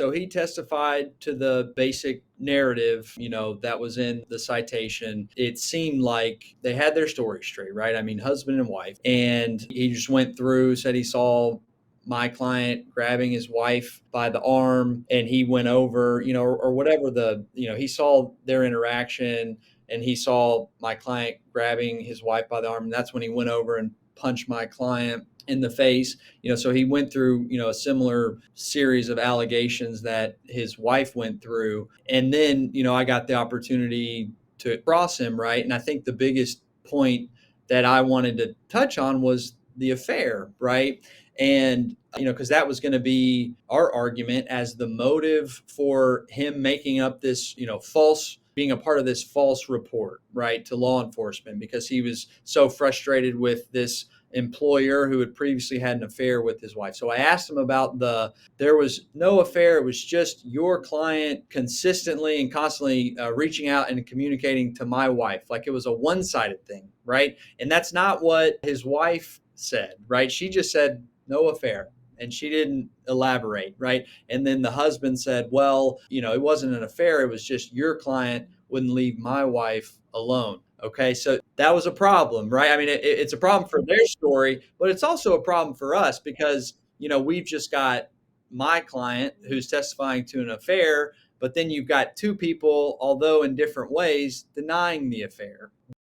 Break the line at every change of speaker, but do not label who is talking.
So he testified to the basic narrative, that was in the citation. It seemed like they had their story straight, right? I mean, husband and wife. And he just went through, said he saw my client grabbing his wife by the arm, and he went over, or whatever he saw their interaction, and he saw my client grabbing his wife by the arm. And that's when he went over and punched my client in the face. So he went through, a similar series of allegations that his wife went through. And then, I got the opportunity to cross him, right? And I think the biggest point that I wanted to touch on was the affair, right? And, because that was going to be our argument as the motive for him making up this, being a part of this false report, right, to law enforcement, because he was so frustrated with this employer who had previously had an affair with his wife. So I asked him about there was no affair. It was just your client consistently and constantly reaching out and communicating to my wife. Like it was a one-sided thing, right? And that's not what his wife said, right? She just said no affair. And she didn't elaborate, right? And then the husband said, well, it wasn't an affair. It was just your client wouldn't leave my wife alone. Okay, so that was a problem, right? I mean, it's a problem for their story, but it's also a problem for us because, we've just got my client who's testifying to an affair, but then you've got two people, although in different ways, denying the affair.